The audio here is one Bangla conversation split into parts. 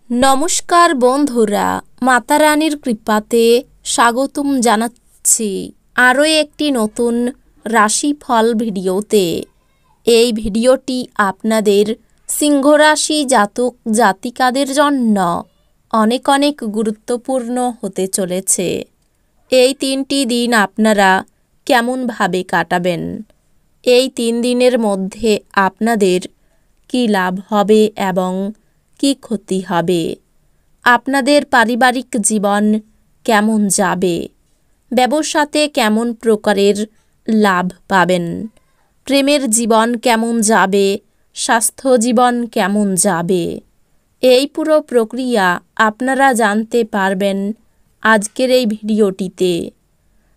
নমস্কার বন্ধুরা, মাতা রানীর কৃপাতে স্বাগতম জানাচ্ছি আরও একটি নতুন রাশিফল ভিডিওতে। এই ভিডিওটি আপনাদের সিংহ রাশি জাতক জাতিকাদের জন্য অনেক অনেক গুরুত্বপূর্ণ হতে চলেছে। এই 3টি দিন আপনারা কেমনভাবে কাটাবেন, এই 3 দিনের মধ্যে আপনাদের কী লাভ হবে এবং কি ক্ষতি হবে, আপনাদের পারিবারিক জীবন কেমন যাবে, ব্যবসাতে কেমন প্রকারের লাভ পাবেন, প্রেমের জীবন কেমন যাবে, স্বাস্থ্য জীবন কেমন যাবে, এই পুরো প্রক্রিয়া আপনারা জানতে পারবেন আজকের এই ভিডিওটিতে।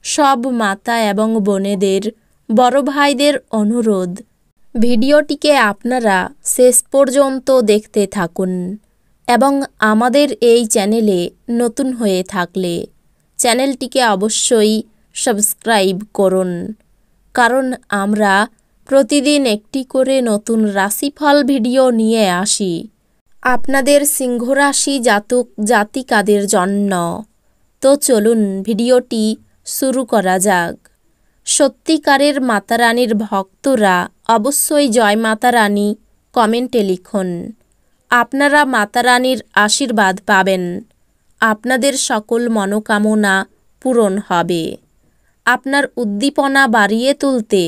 সব মাতা এবং বোনেদের, বড় ভাইদের অনুরোধ, ভিডিওটিকে আপনারা শেষ পর্যন্ত দেখতে থাকুন এবং আমাদের এই চ্যানেলে নতুন হয়ে থাকলে চ্যানেলটিকে অবশ্যই সাবস্ক্রাইব করুন, কারণ আমরা প্রতিদিন একটি করে নতুন রাশিফল ভিডিও নিয়ে আসি আপনাদের সিংহ রাশি জাতক জাতিকাদের জন্য। তো চলুন ভিডিওটি শুরু করা যাক। সত্যিকারের মাতা রানীর ভক্তরা অবশ্যই জয় মাতা রানী কমেন্টে লিখুন। আপনারা মাতা রানীর আশীর্বাদ পাবেন, আপনাদের সকল মনোকামনা পূরণ হবে। আপনার উদ্দীপনা বাড়িয়ে তুলতে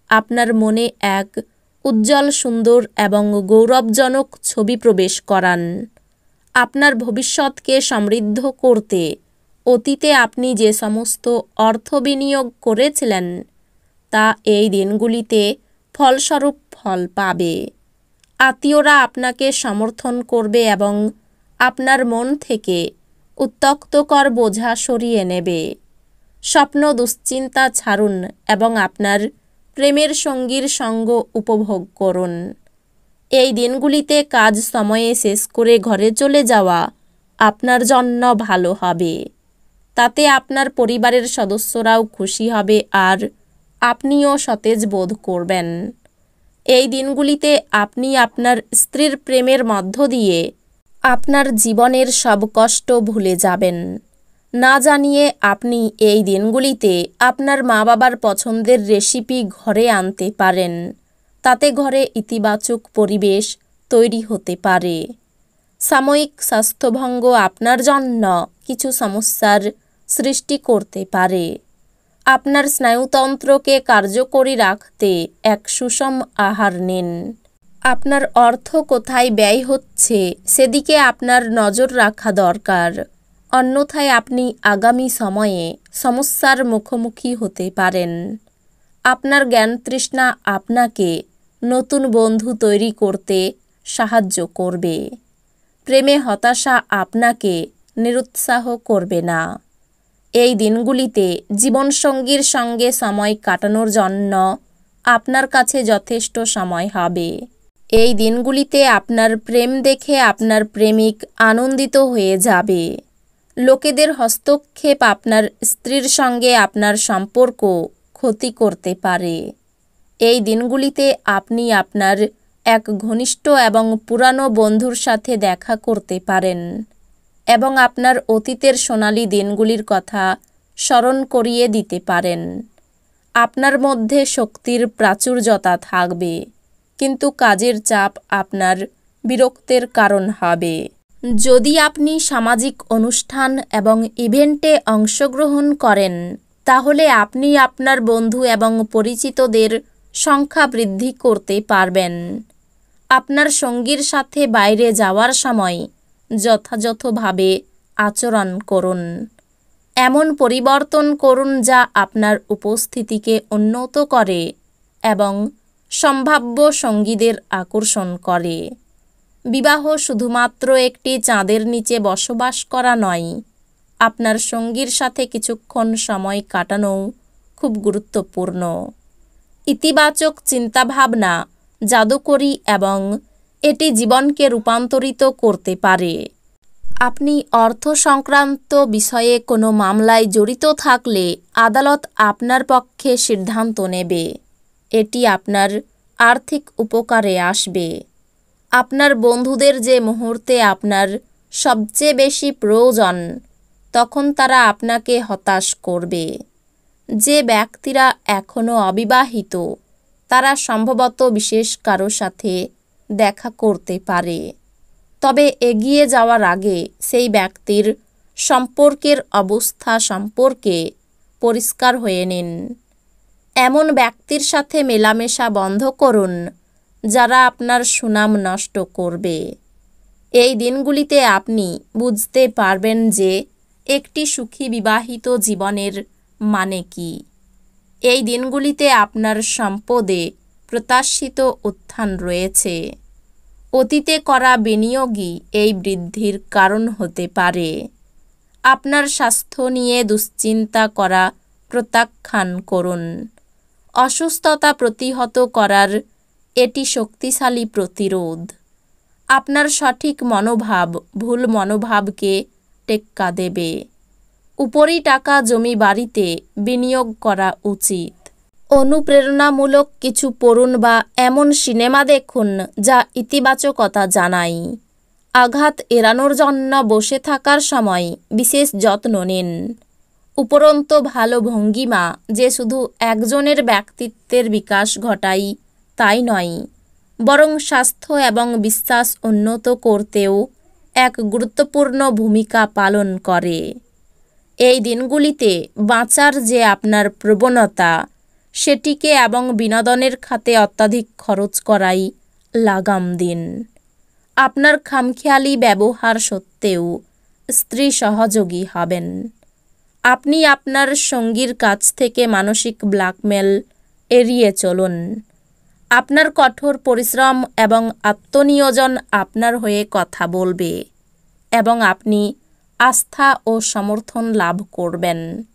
আপনার মনে এক উজ্জ্বল, সুন্দর এবং গৌরবজনক ছবি প্রবেশ করান। আপনার ভবিষ্যৎকে সমৃদ্ধ করতে অতীতে আপনি যে সমস্ত অর্থ বিনিয়োগ করেছিলেন তা এই দিনগুলিতে ফলস্বরূপ ফল পাবে। আত্মীয়রা আপনাকে সমর্থন করবে এবং আপনার মন থেকে উত্ত্যক্তকর বোঝা সরিয়ে নেবে। স্বপ্ন দুশ্চিন্তা ছাড়ুন এবং আপনার প্রেমের সঙ্গীর সঙ্গ উপভোগ করুন। এই দিনগুলিতে কাজ সময়ে শেষ করে ঘরে চলে যাওয়া আপনার জন্য ভালো হবে। তাতে আপনার পরিবারের সদস্যরাও খুশি হবে আর আপনিও সতেজ বোধ করবেন। এই দিনগুলিতে আপনি আপনার স্ত্রীর প্রেমের মধ্য দিয়ে আপনার জীবনের সব কষ্ট ভুলে যাবেন। না জানিয়ে আপনি এই দিনগুলিতে আপনার মা বাবার পছন্দের রেসিপি ঘরে আনতে পারেন। তাতে ঘরে ইতিবাচক পরিবেশ তৈরি হতে পারে। সাময়িক স্বাস্থ্যভঙ্গ আপনার জন্য কিছু সমস্যার সৃষ্টি করতে পারে। আপনার স্নায়ুতন্ত্রকে কার্যকরী রাখতে এক সুষম আহার নিন। আপনার অর্থ কোথায় ব্যয় হচ্ছে সেদিকে আপনার নজর রাখা দরকার, অন্যথায় আপনি আগামী সময়ে সমস্যার মুখোমুখি হতে পারেন। আপনার জ্ঞান তৃষ্ণা আপনাকে নতুন বন্ধু তৈরি করতে সাহায্য করবে। প্রেমে হতাশা আপনাকে নিরুৎসাহ করবে না। এই দিনগুলিতে জীবনসঙ্গীর সঙ্গে সময় কাটানোর জন্য আপনার কাছে যথেষ্ট সময় হবে। এই দিনগুলিতে আপনার প্রেম দেখে আপনার প্রেমিক আনন্দিত হয়ে যাবে। লোকেদের হস্তক্ষেপ আপনার স্ত্রীর সঙ্গে আপনার সম্পর্ক ক্ষতি করতে পারে। এই দিনগুলিতে আপনি আপনার এক ঘনিষ্ঠ এবং পুরানো বন্ধুর সাথে দেখা করতে পারেন এবং আপনার অতীতের সোনালী দিনগুলির কথা স্মরণ করিয়ে দিতে পারেন। আপনার মধ্যে শক্তির প্রাচুর্যতা থাকবে, কিন্তু কাজের চাপ আপনার বিরক্তের কারণ হবে। যদি আপনি সামাজিক অনুষ্ঠান এবং ইভেন্টে অংশগ্রহণ করেন তাহলে আপনি আপনার বন্ধু এবং পরিচিতদের সংখ্যা বৃদ্ধি করতে পারবেন। আপনার সঙ্গীর সাথে বাইরে যাওয়ার সময় যথাযথভাবে আচরণ করুন। এমন পরিবর্তন করুন যা আপনার উপস্থিতিকে উন্নত করে এবং সম্ভাব্য সঙ্গীদের আকর্ষণ করে। বিবাহ শুধুমাত্র একটি চাঁদের নিচে বসবাস করা নয়, আপনার সঙ্গীর সাথে কিছুক্ষণ সময় কাটানোও খুব গুরুত্বপূর্ণ। ইতিবাচক চিন্তাভাবনা জাদুকরী এবং এটি জীবনকে রূপান্তরিত করতে পারে। আপনি অর্থ সংক্রান্ত বিষয়ে কোনো মামলায় জড়িত থাকলে আদালত আপনার পক্ষে সিদ্ধান্ত নেবে। এটি আপনার আর্থিক উপকারে আসবে। আপনার বন্ধুদের যে মুহূর্তে আপনার সবচেয়ে বেশি প্রয়োজন, তখন তারা আপনাকে হতাশ করবে। যে ব্যক্তিরা এখনও অবিবাহিত তারা সম্ভবত বিশেষ কারো সাথে দেখা করতে পারে। তবে এগিয়ে যাওয়ার আগে সেই ব্যক্তির সম্পর্কের অবস্থা সম্পর্কে পরিষ্কার হয়ে নিন। এমন ব্যক্তির সাথে মেলামেশা বন্ধ করুন যারা আপনার সুনাম নষ্ট করবে। এই দিনগুলিতে আপনি বুঝতে পারবেন যে একটি সুখী বিবাহিত জীবনের মানে কি। এই দিনগুলিতে আপনার সম্পদে প্রত্যাশিত উত্থান রয়েছে। অতীতে করা বিনিয়োগই এই বৃদ্ধির কারণ হতে পারে। আপনার স্বাস্থ্য নিয়ে দুশ্চিন্তা করা প্রত্যাখ্যান করুন। অসুস্থতা প্রতিহত করার এটি শক্তিশালী প্রতিরোধ। আপনার সঠিক মনোভাব ভুল মনোভাবকে টেক্কা দেবে। উপরি টাকা জমি বাড়িতে বিনিয়োগ করা উচিত। অনুপ্রেরণামূলক কিছু পড়ুন বা এমন সিনেমা দেখুন যা ইতিবাচকতা জানায়। আঘাত এড়ানোর জন্য বসে থাকার সময় বিশেষ যত্ন নিন। উপরন্তু ভালো ভঙ্গিমা যে শুধু একজনের ব্যক্তিত্বের বিকাশ ঘটায় তাই নয়, বরং স্বাস্থ্য এবং বিশ্বাস উন্নত করতেও এক গুরুত্বপূর্ণ ভূমিকা পালন করে। এই দিনগুলিতে বাঁচার যে আপনার প্রবণতা সেটিকে এবং বিনোদনের খাতে অত্যাধিক খরচ করাই লাগাম দিন। আপনার খামখেয়ালি ব্যবহার সত্ত্বেও স্ত্রী সহযোগী হবেন। আপনি আপনার সঙ্গীর কাছ থেকে মানসিক ব্ল্যাকমেল এড়িয়ে চলুন। আপনার কঠোর পরিশ্রম এবং আত্মনিয়োজন আপনার হয়ে কথা বলবে এবং আপনি আস্থা ও সমর্থন লাভ করবেন।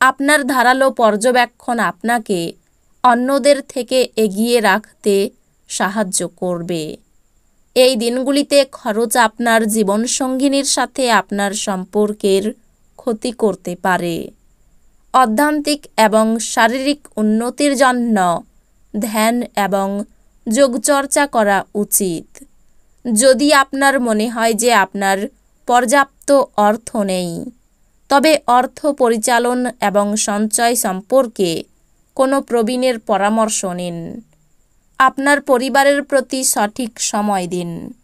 আপনার ধারালো পর্যবেক্ষণ আপনাকে অন্যদের থেকে এগিয়ে রাখতে সাহায্য করবে। এই দিনগুলিতে খরচ আপনার জীবনসঙ্গিনীর সাথে আপনার সম্পর্কের ক্ষতি করতে পারে। আধ্যাত্মিক এবং শারীরিক উন্নতির জন্য ধ্যান এবং যোগচর্চা করা উচিত। যদি আপনার মনে হয় যে আপনার পর্যাপ্ত অর্থ নেই, তবে অর্থ পরিচালন এবং সঞ্চয় সম্পর্কে কোনো প্রবীণের পরামর্শ নিন। আপনার পরিবারের প্রতি সঠিক সময় দিন।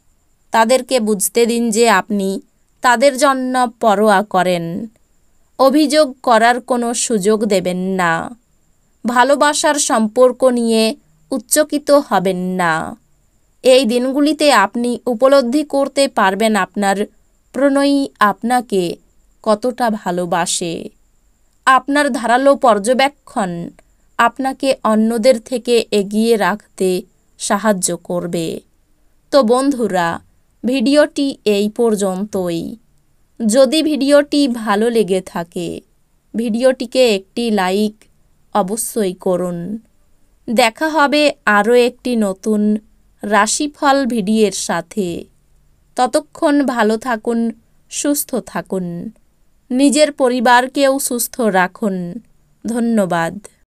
তাদেরকে বুঝতে দিন যে আপনি তাদের জন্য পরোয়া করেন। অভিযোগ করার কোনো সুযোগ দেবেন না। ভালোবাসার সম্পর্ক নিয়ে উচ্চকিত হবেন না। এই দিনগুলিতে আপনি উপলব্ধি করতে পারবেন আপনার প্রণয়ী আপনাকে কতটা ভালোবাসে। আপনার ধারালো পর্যবেক্ষণ আপনাকে অন্যদের থেকে এগিয়ে রাখতে সাহায্য করবে। তো বন্ধুরা, ভিডিওটি এই পর্যন্তই। যদি ভিডিওটি ভালো লেগে থাকে ভিডিওটিকে একটি লাইক অবশ্যই করুন। দেখা হবে আরও একটি নতুন রাশিফল ভিডিওর সাথে। ততক্ষণ ভালো থাকুন, সুস্থ থাকুন, নিজের পরিবারকেও সুস্থ রাখুন। ধন্যবাদ।